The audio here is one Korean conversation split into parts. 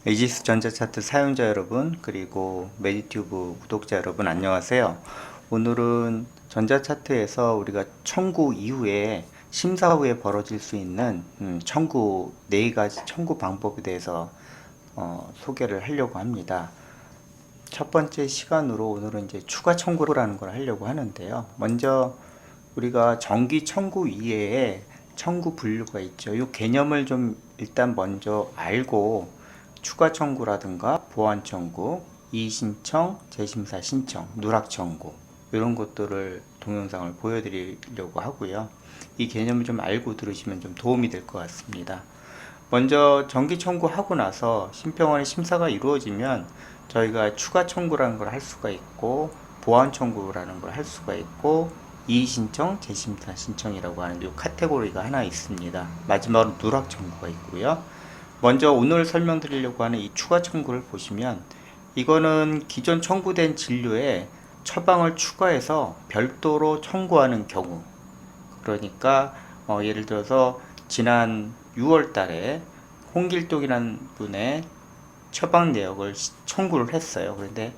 이지스 전자차트 사용자 여러분, 그리고 메디튜브 구독자 여러분, 안녕하세요. 오늘은 전자차트에서 우리가 청구 이후에 심사 후에 벌어질 수 있는 청구 4가지 청구 방법에 대해서 소개를 하려고 합니다. 첫 번째 시간으로 오늘은 이제 추가 청구라는 걸 하려고 하는데요. 먼저 우리가 정기 청구 이외에 청구 분류가 있죠. 이 개념을 좀 일단 먼저 알고 추가 청구라든가 보완 청구, 이의 신청, 재심사 신청, 누락 청구 이런 것들을 동영상을 보여드리려고 하고요. 이 개념을 좀 알고 들으시면 좀 도움이 될 것 같습니다. 먼저 정기 청구하고 나서 심평원의 심사가 이루어지면 저희가 추가 청구라는 걸 할 수가 있고 보완 청구라는 걸 할 수가 있고 이의 신청, 재심사 신청이라고 하는 이 카테고리가 하나 있습니다. 마지막으로 누락 청구가 있고요. 먼저 오늘 설명드리려고 하는 이 추가 청구를 보시면 이거는 기존 청구된 진료에 처방을 추가해서 별도로 청구하는 경우, 그러니까 예를 들어서 지난 6월 달에 홍길동이라는 분의 처방 내역을 청구를 했어요. 그런데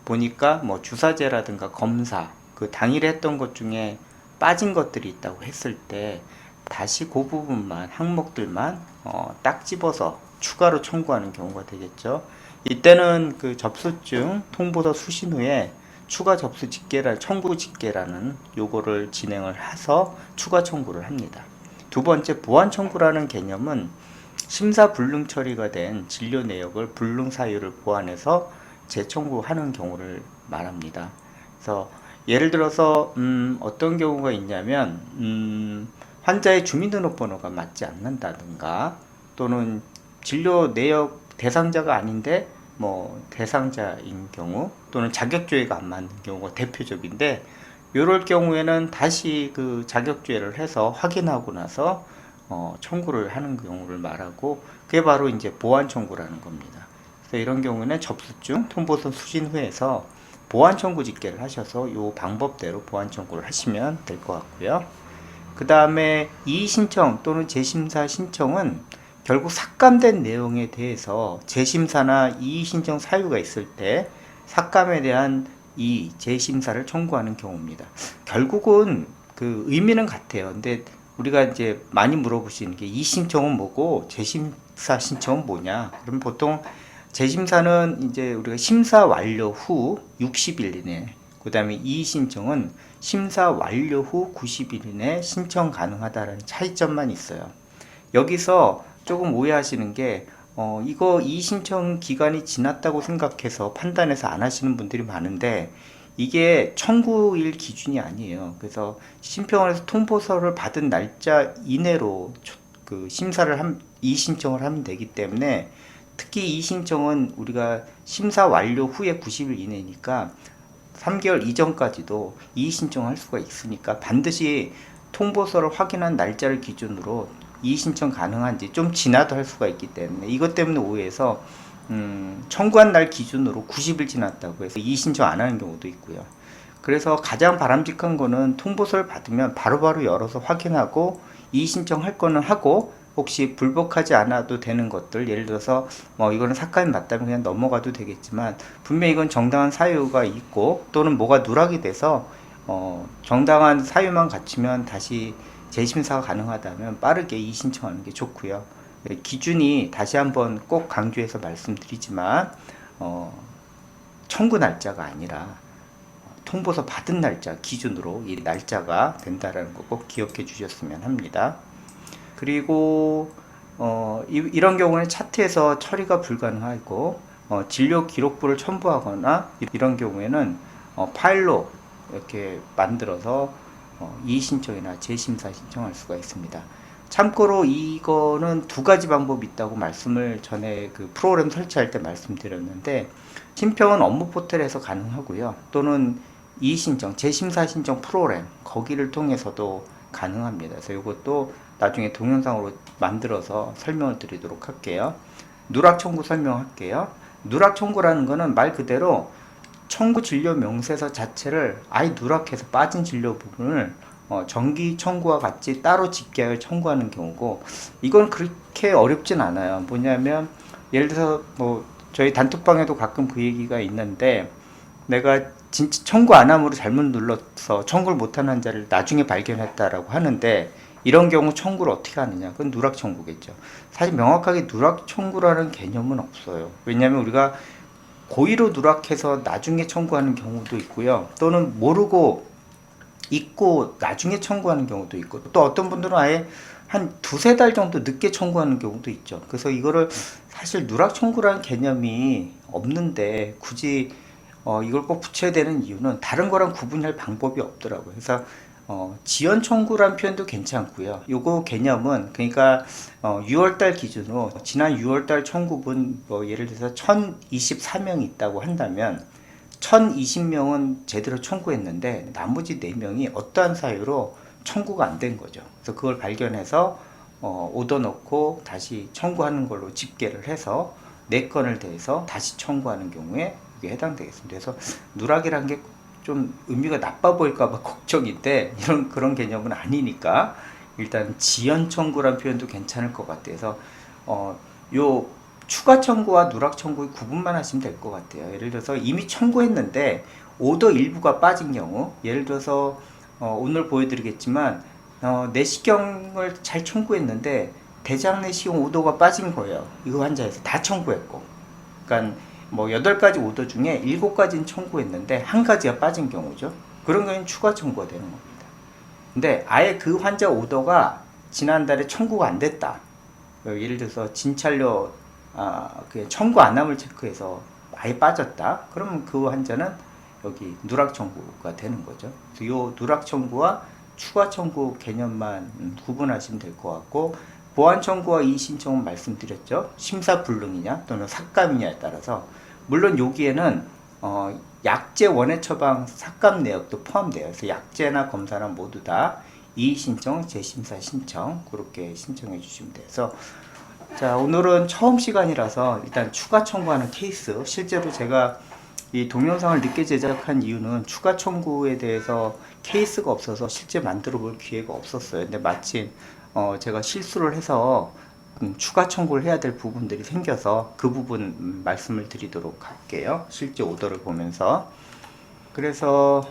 보니까 뭐 주사제라든가 검사 그 당일에 했던 것 중에 빠진 것들이 있다고 했을 때 다시 그 부분만 항목들만 딱 집어서 추가로 청구하는 경우가 되겠죠. 이때는 그 접수증 통보서 수신 후에 추가 접수 직계라 청구 직계라는 요거를 진행을 해서 추가 청구를 합니다. 두 번째 보완 청구라는 개념은 심사 불능 처리가 된 진료 내역을 불능 사유를 보완해서 재청구하는 경우를 말합니다. 그래서 예를 들어서 어떤 경우가 있냐면 환자의 주민등록번호가 맞지 않는다든가 또는 진료 내역 대상자가 아닌데 뭐 대상자인 경우 또는 자격조회가 안 맞는 경우가 대표적인데 이럴 경우에는 다시 그 자격조회를 해서 확인하고 나서 청구를 하는 경우를 말하고 그게 바로 이제 보완 청구라는 겁니다. 그래서 이런 경우는 접수증 통보서 수신 후에서 보완 청구 집계를 하셔서 이 방법대로 보완 청구를 하시면 될 것 같고요. 그 다음에 이의 신청 또는 재심사 신청은 결국 삭감된 내용에 대해서 재심사나 이의 신청 사유가 있을 때 삭감에 대한 이 재심사를 청구하는 경우입니다. 결국은 그 의미는 같아요. 근데 우리가 이제 많이 물어보시는 게 이의 신청은 뭐고 재심사 신청은 뭐냐? 그럼 보통 재심사는 이제 우리가 심사 완료 후 60일 이내, 그 다음에 이의 신청은 심사 완료 후 90일 이내 신청 가능하다는 차이점만 있어요. 여기서 조금 오해하시는 게 이거 이의 신청 기간이 지났다고 생각해서 판단해서 안 하시는 분들이 많은데 이게 청구일 기준이 아니에요. 그래서 심평원에서 통보서를 받은 날짜 이내로 그 심사를 이의 신청을 하면 되기 때문에 특히 이의 신청은 우리가 심사 완료 후에 90일 이내니까 3개월 이전까지도 이의 신청할 수가 있으니까 반드시 통보서를 확인한 날짜를 기준으로 이의 신청 가능한지 좀 지나도 할 수가 있기 때문에 이것 때문에 오해해서 청구한 날 기준으로 90일 지났다고 해서 이의 신청 안 하는 경우도 있고요. 그래서 가장 바람직한 거는 통보서를 받으면 바로바로 열어서 확인하고 이의 신청할 거는 하고 혹시 불복하지 않아도 되는 것들, 예를 들어서 뭐 이거는 삭감이 맞다면 그냥 넘어가도 되겠지만 분명히 이건 정당한 사유가 있고 또는 뭐가 누락이 돼서 정당한 사유만 갖추면 다시 재심사가 가능하다면 빠르게 이의 신청하는 게 좋고요. 기준이 다시 한번 꼭 강조해서 말씀드리지만 청구 날짜가 아니라 통보서 받은 날짜 기준으로 이 날짜가 된다라는 거 꼭 기억해 주셨으면 합니다. 그리고 이런 경우는 차트에서 처리가 불가능하고 진료 기록부를 첨부하거나 이런 경우에는 파일로 이렇게 만들어서 이의 신청이나 재심사 신청할 수가 있습니다. 참고로 이거는 두 가지 방법이 있다고 말씀을 전에 그 프로그램 설치할 때 말씀드렸는데 심평원 업무 포털에서 가능하고요. 또는 이의 신청, 재심사 신청 프로그램 거기를 통해서도 가능합니다. 그래서 이것도 나중에 동영상으로 만들어서 설명을 드리도록 할게요. 누락 청구 설명할게요. 누락 청구라는 거는 말 그대로 청구 진료 명세서 자체를 아예 누락해서 빠진 진료 부분을 정기 청구와 같이 따로 집계하여 청구하는 경우고 이건 그렇게 어렵진 않아요. 뭐냐면 예를 들어서 뭐 저희 단톡방에도 가끔 그 얘기가 있는데, 내가 진짜 청구 안 함으로 잘못 눌러서 청구를 못한 환자를 나중에 발견했다라고 하는데, 이런 경우 청구를 어떻게 하느냐? 그건 누락 청구겠죠. 사실 명확하게 누락 청구라는 개념은 없어요. 왜냐하면 우리가 고의로 누락해서 나중에 청구하는 경우도 있고요. 또는 모르고 잊고 나중에 청구하는 경우도 있고, 또 어떤 분들은 아예 한 두세 달 정도 늦게 청구하는 경우도 있죠. 그래서 이거를 사실 누락 청구라는 개념이 없는데 굳이 이걸 꼭 붙여야 되는 이유는 다른 거랑 구분할 방법이 없더라고요. 그래서 지연 청구란 표현도 괜찮고요. 요거 개념은 그러니까 6월달 기준으로 지난 6월달 청구분 뭐 예를 들어서 1024명이 있다고 한다면 1020명은 제대로 청구했는데 나머지 4명이 어떠한 사유로 청구가 안 된 거죠. 그래서 그걸 발견해서 오더 넣고 다시 청구하는 걸로 집계를 해서 4건을 대해서 다시 청구하는 경우에 이게 해당되겠습니다. 그래서 누락이란 게 좀 의미가 나빠 보일까봐 걱정인데 이런 그런 개념은 아니니까 일단 지연 청구란 표현도 괜찮을 것 같아서 요 추가 청구와 누락 청구의 구분만 하시면 될 것 같아요. 예를 들어서 이미 청구했는데 오더 일부가 빠진 경우, 예를 들어서 오늘 보여드리겠지만 내시경을 잘 청구했는데 대장 내시경 오더가 빠진 거예요. 이거 환자에서 다 청구했고, 그러니까 뭐 8가지 오더 중에 7가지는 청구했는데 한 가지가 빠진 경우죠. 그런 경우는 추가 청구가 되는 겁니다. 근데 아예 그 환자 오더가 지난달에 청구가 안 됐다. 예를 들어서 진찰료 그 청구 안함을 체크해서 아예 빠졌다. 그러면 그 환자는 여기 누락 청구가 되는 거죠. 이 누락 청구와 추가 청구 개념만 구분하시면 될 것 같고, 보완 청구와 이의 신청은 말씀드렸죠. 심사 불능이냐 또는 삭감이냐에 따라서, 물론 여기에는 약제 원해 처방 삭감 내역도 포함돼요. 그래서 약제나 검사나 모두 다 이의 신청, 재심사 신청 그렇게 신청해 주시면 돼서, 자, 오늘은 처음 시간이라서 일단 추가 청구하는 케이스, 실제로 제가 이 동영상을 늦게 제작한 이유는 추가 청구에 대해서 케이스가 없어서 실제 만들어 볼 기회가 없었어요. 근데 마침 제가 실수를 해서 추가 청구를 해야 될 부분들이 생겨서 그 부분 말씀을 드리도록 할게요. 실제 오더를 보면서. 그래서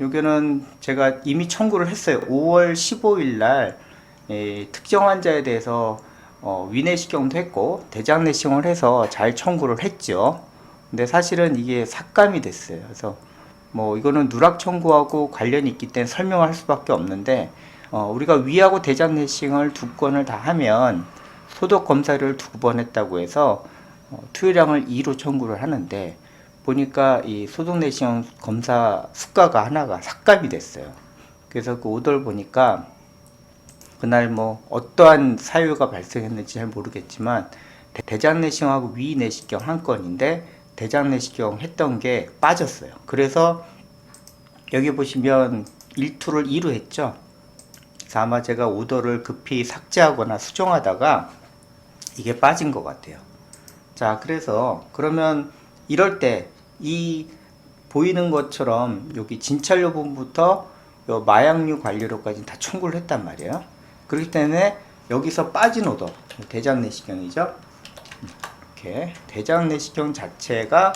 여기는 제가 이미 청구를 했어요. 5월 15일 날 특정 환자에 대해서 위내시경도 했고 대장 내시경을 해서 잘 청구를 했죠. 근데 사실은 이게 삭감이 됐어요. 그래서 뭐 이거는 누락 청구하고 관련이 있기 때문에 설명할 수밖에 없는데, 우리가 위하고 대장 내시경을 2건을 다 하면 소독 검사를 2번 했다고 해서 투여량을 2로 청구를 하는데, 보니까 이 소독 내시경 검사 수가가 하나가 삭감이 됐어요. 그래서 그 오더를 보니까 그날 뭐 어떠한 사유가 발생했는지 잘 모르겠지만 대장 내시경하고 위 내시경 한 건인데 대장 내시경 했던 게 빠졌어요. 그래서 여기 보시면 1투를 2로 했죠. 그래서 아마 제가 오더를 급히 삭제하거나 수정하다가 이게 빠진 것 같아요. 자, 그래서 그러면 이럴 때 이 보이는 것처럼 여기 진찰료 부분부터 요 마약류 관리료까지 다 청구를 했단 말이에요. 그렇기 때문에 여기서 빠진 오더, 대장 내시경이죠. 이렇게 대장 내시경 자체가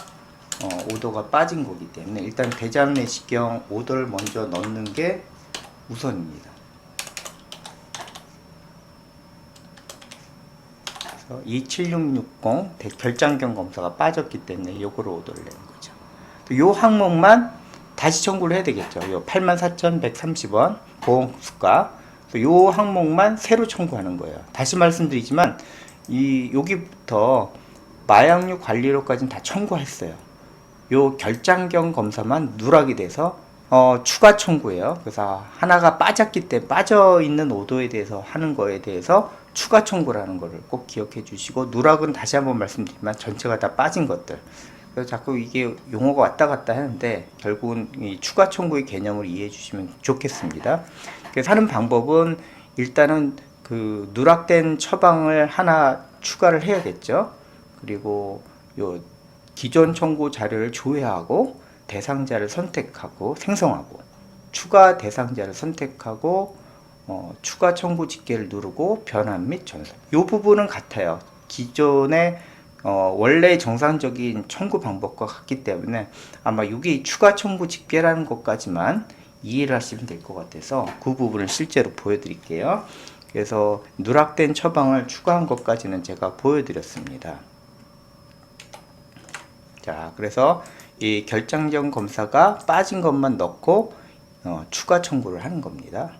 오더가 빠진 거기 때문에 일단 대장 내시경 오더를 먼저 넣는 게 우선입니다. 그래서 27660 결장경 검사가 빠졌기 때문에 이거를 오더를 내는 거죠. 이 항목만 다시 청구를 해야 되겠죠. 요 84,130원 보험수가, 이 항목만 새로 청구하는 거예요. 다시 말씀드리지만 여기부터 마약류 관리료까지는 다 청구했어요. 요 결장경 검사만 누락이 돼서 추가 청구예요. 그래서 하나가 빠졌기 때문에 빠져있는 오도에 대해서 하는 거에 대해서 추가 청구라는 거를 꼭 기억해 주시고, 누락은 다시 한번 말씀드리지만 전체가 다 빠진 것들. 그래서 자꾸 이게 용어가 왔다 갔다 하는데 결국은 이 추가 청구의 개념을 이해해 주시면 좋겠습니다. 그래서 하는 방법은 일단은 그 누락된 처방을 하나 추가를 해야겠죠. 그리고 요 기존 청구 자료를 조회하고 대상자를 선택하고 생성하고, 추가 대상자를 선택하고 추가 청구 집계를 누르고 변환 및 전송. 이 부분은 같아요. 기존의 원래 정상적인 청구 방법과 같기 때문에 아마 이게 추가 청구 집계라는 것까지만 이해를 하시면 될 것 같아서 그 부분을 실제로 보여드릴게요. 그래서 누락된 처방을 추가한 것까지는 제가 보여드렸습니다. 자, 그래서 이 결장전 검사가 빠진 것만 넣고 추가 청구를 하는 겁니다.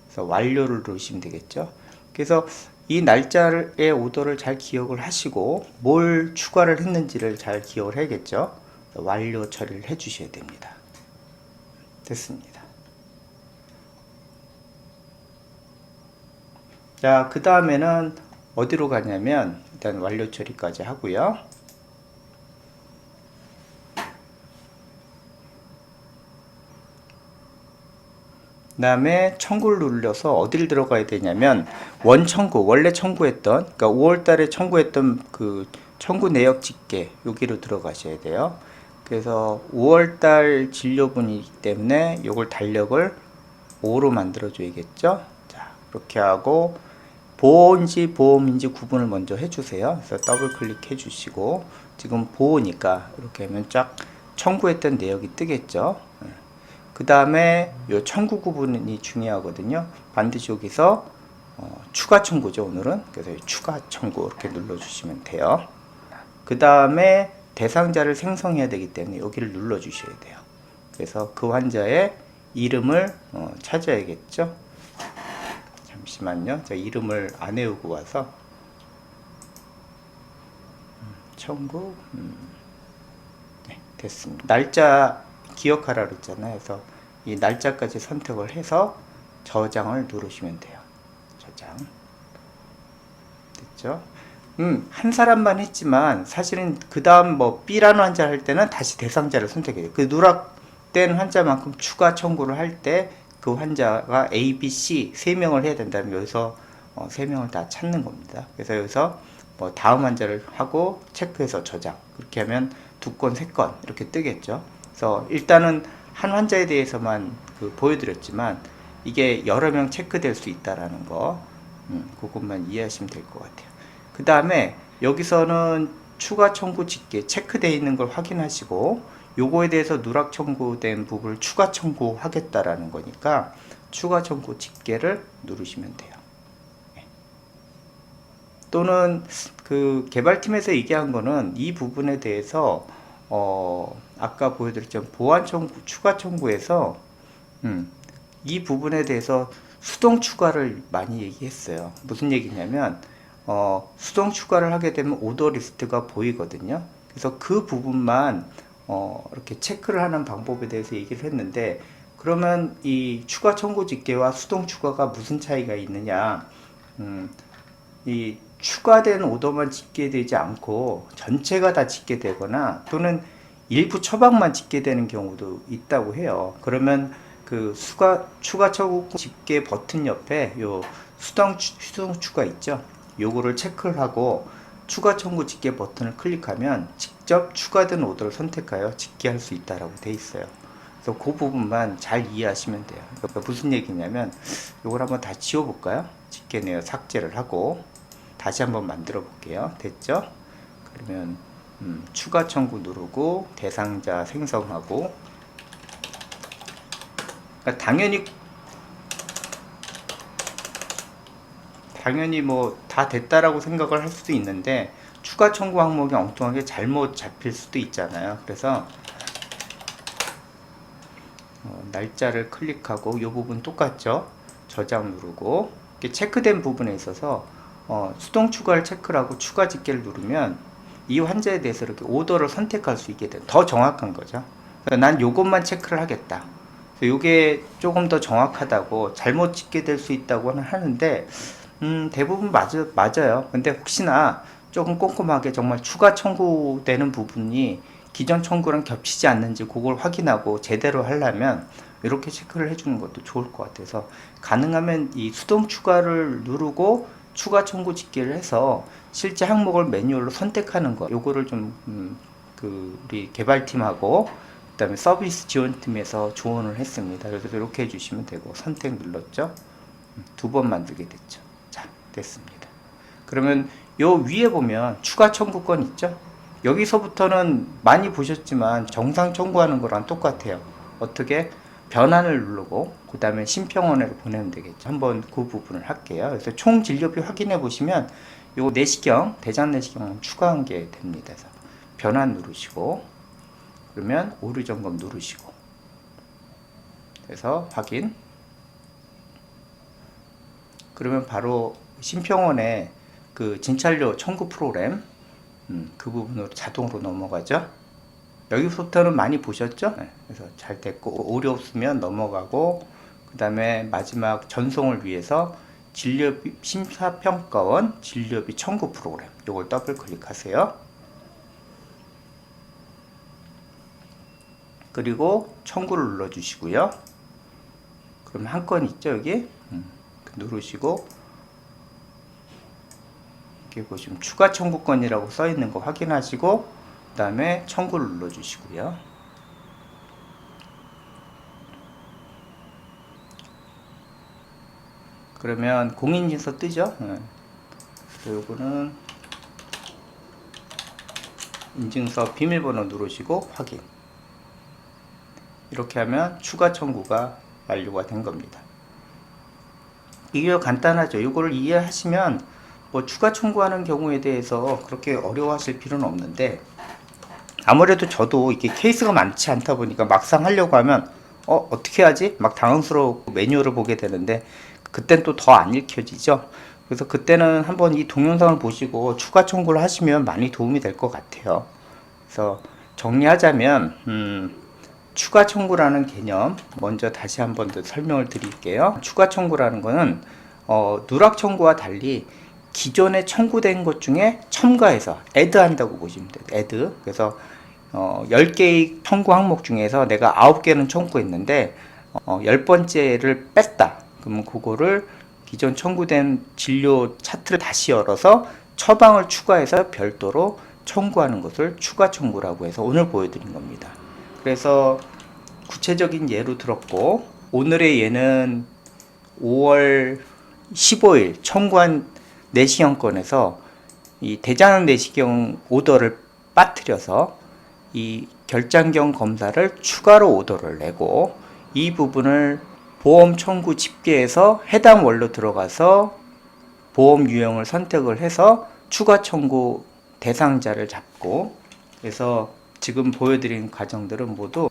그래서 완료를 누르시면 되겠죠. 그래서 이 날짜의 오더를 잘 기억을 하시고 뭘 추가를 했는지를 잘 기억을 해야겠죠. 완료 처리를 해 주셔야 됩니다. 됐습니다. 자, 그 다음에는 어디로 가냐면 일단 완료 처리까지 하고요. 그 다음에 청구를 눌러서 어디를 들어가야 되냐면 원청구, 원래 청구했던, 그러니까 5월 달에 청구했던 그 청구 내역 집계 여기로 들어가셔야 돼요. 그래서 5월 달 진료분이기 때문에 이걸 달력을 5로 만들어 줘야겠죠. 자, 그렇게 하고 보호인지 보험인지 구분을 먼저 해주세요. 그래서 더블 클릭해 주시고 지금 보호니까 이렇게 하면 쫙 청구했던 내역이 뜨겠죠. 그 다음에 이 청구 구분이 중요하거든요. 반드시 여기서 추가 청구죠, 오늘은. 그래서 추가 청구 이렇게 눌러주시면 돼요. 그 다음에 대상자를 생성해야 되기 때문에 여기를 눌러주셔야 돼요. 그래서 그 환자의 이름을 찾아야겠죠. 잠시만요. 제가 이름을 안 외우고 와서 청구 네, 됐습니다. 날짜 기억하라 그랬잖아요. 그래서 이 날짜까지 선택을 해서 저장을 누르시면 돼요. 저장 됐죠? 한 사람만 했지만 사실은 그 다음 뭐 B라는 환자를 할 때는 다시 대상자를 선택해요. 그 누락된 환자만큼 추가 청구를 할 때 그 환자가 A, B, C 3명을 해야 된다면 여기서 3명을 다 찾는 겁니다. 그래서 여기서 뭐 다음 환자를 하고 체크해서 저장 그렇게 하면 2건, 3건 이렇게 뜨겠죠. 그래서 일단은 한 환자에 대해서만 보여드렸지만 이게 여러 명 체크될 수 있다라는 거 그것만 이해하시면 될 것 같아요. 그 다음에 여기서는 추가 청구 집계 체크되어 있는 걸 확인하시고 요거에 대해서 누락 청구된 부분을 추가 청구하겠다라는 거니까 추가 청구 집계를 누르시면 돼요. 또는 그 개발팀에서 얘기한 거는 이 부분에 대해서 아까 보여드렸죠. 보완 청구, 추가 청구에서 이 부분에 대해서 수동 추가를 많이 얘기했어요. 무슨 얘기냐면 수동 추가를 하게 되면 오더 리스트가 보이거든요. 그래서 그 부분만 이렇게 체크를 하는 방법에 대해서 얘기를 했는데 그러면 이 추가 청구 집계와 수동 추가가 무슨 차이가 있느냐? 이 추가된 오더만 집계되지 않고 전체가 다 집계되거나 또는 일부 처방만 집계되는 경우도 있다고 해요. 그러면 그 추가 청구 집계 버튼 옆에 요 수동 추가 있죠. 요거를 체크를 하고 추가 청구 집계 버튼을 클릭하면 직접 추가된 오더를 선택하여 집계할 수 있다라고 돼 있어요. 그래서 그 부분만 잘 이해하시면 돼요. 그러니까 무슨 얘기냐면 요걸 한번 다 지워볼까요? 집계 내역 삭제를 하고 다시 한번 만들어 볼게요. 됐죠? 그러면 추가 청구 누르고 대상자 생성하고 그러니까 당연히 뭐 다 됐다라고 생각을 할 수도 있는데 추가 청구 항목이 엉뚱하게 잘못 잡힐 수도 있잖아요. 그래서 날짜를 클릭하고 이 부분 똑같죠? 저장 누르고 이렇게 체크된 부분에 있어서 수동 추가를 체크를 하고 추가 집계를 누르면 이 환자에 대해서 이렇게 오더를 선택할 수 있게 돼요. 더 정확한 거죠. 난 요것만 체크를 하겠다. 요게 조금 더 정확하다고 잘못 집계될 수 있다고 하는데 대부분 맞아요. 근데 혹시나 조금 꼼꼼하게 정말 추가 청구되는 부분이 기존 청구랑 겹치지 않는지 그걸 확인하고 제대로 하려면 이렇게 체크를 해주는 것도 좋을 것 같아서 가능하면 이 수동 추가를 누르고 추가 청구 집계를 해서 실제 항목을 매뉴얼로 선택하는 거 요거를 좀 우리 개발팀하고 그 다음에 서비스 지원팀에서 조언을 했습니다. 그래서 이렇게 해주시면 되고 선택 눌렀죠. 2번 만들게 됐죠. 자, 됐습니다. 그러면 요 위에 보면 추가 청구권 있죠? 여기서부터는 많이 보셨지만 정상 청구하는 거랑 똑같아요. 어떻게? 변환을 누르고 그 다음에 심평원으로 보내면 되겠죠. 한번 그 부분을 할게요. 그래서 총 진료비 확인해 보시면 요 내시경, 대장 내시경은 추가한 게 됩니다. 그래서 변환 누르시고 그러면 오류 점검 누르시고 그래서 확인. 그러면 바로 심평원에 그 진찰료 청구 프로그램 그 부분으로 자동으로 넘어가죠. 여기서부터는 많이 보셨죠? 네, 그래서 잘 됐고 오류 없으면 넘어가고 그 다음에 마지막 전송을 위해서 진료비 심사평가원 진료비 청구 프로그램 이걸 더블 클릭하세요. 그리고 청구를 눌러주시고요. 그럼 한 건 있죠 여기 누르시고 이렇게 보시면 추가 청구권이라고 써 있는 거 확인하시고 그 다음에 청구를 눌러주시고요. 그러면 공인인증서 뜨죠? 요거는 인증서 비밀번호 누르시고 확인. 이렇게 하면 추가 청구가 완료가 된 겁니다. 이게 간단하죠. 이거를 이해하시면 뭐 추가 청구하는 경우에 대해서 그렇게 어려워하실 필요는 없는데 아무래도 저도 이게 케이스가 많지 않다 보니까 막상 하려고 하면 어떻게 하지? 막 당황스러워 매뉴얼을 보게 되는데 그땐 또 더 안 읽혀지죠. 그래서 그때는 한번 이 동영상을 보시고 추가 청구를 하시면 많이 도움이 될 것 같아요. 그래서 정리하자면 추가 청구라는 개념 먼저 다시 한번 더 설명을 드릴게요. 추가 청구라는 거는 누락 청구와 달리 기존에 청구된 것 중에 첨가해서 add 한다고 보시면 돼요. add. 그래서 10개의 청구 항목 중에서 내가 9개는 청구했는데 10번째를 뺐다. 그러면 그거를 기존 청구된 진료 차트를 다시 열어서 처방을 추가해서 별도로 청구하는 것을 추가 청구라고 해서 오늘 보여드린 겁니다. 그래서 구체적인 예로 들었고 오늘의 예는 5월 15일 청구한 내시경건에서 이 대장 내시경 오더를 빠뜨려서 이 결장경 검사를 추가로 오더를 내고 이 부분을 보험 청구 집계에서 해당 월로 들어가서 보험 유형을 선택을 해서 추가 청구 대상자를 잡고 그래서 지금 보여드린 과정들은 모두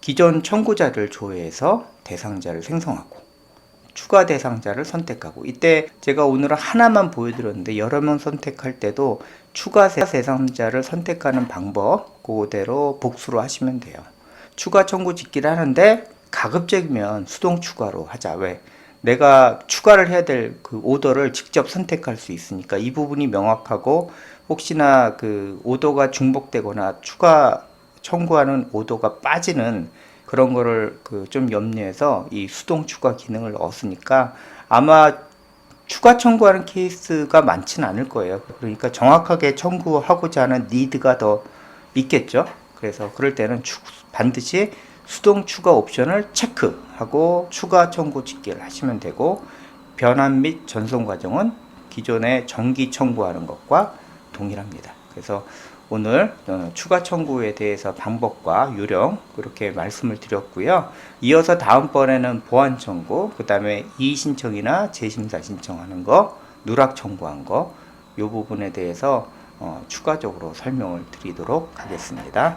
기존 청구자를 조회해서 대상자를 생성하고 추가 대상자를 선택하고 이때 제가 오늘은 하나만 보여드렸는데 여러 명 선택할 때도 추가 대상자를 선택하는 방법 그대로 복수로 하시면 돼요. 추가 청구 짓기를 하는데 가급적이면 수동 추가로 하자. 왜? 내가 추가를 해야 될 그 오더를 직접 선택할 수 있으니까 이 부분이 명확하고 혹시나 그 오더가 중복되거나 추가 청구하는 오더가 빠지는 그런 거를 그 좀 염려해서 이 수동 추가 기능을 넣었으니까 아마 추가 청구하는 케이스가 많지는 않을 거예요. 그러니까 정확하게 청구하고자 하는 니드가 더 있겠죠. 그래서 그럴 때는 반드시 수동 추가 옵션을 체크하고 추가 청구 집계를 하시면 되고 변환 및 전송 과정은 기존에 정기 청구하는 것과 동일합니다. 그래서 오늘 추가 청구에 대해서 방법과 요령 그렇게 말씀을 드렸고요. 이어서 다음번에는 보완 청구, 그 다음에 이의 신청이나 재심사 신청하는 거, 누락 청구한 거, 이 부분에 대해서 추가적으로 설명을 드리도록 하겠습니다.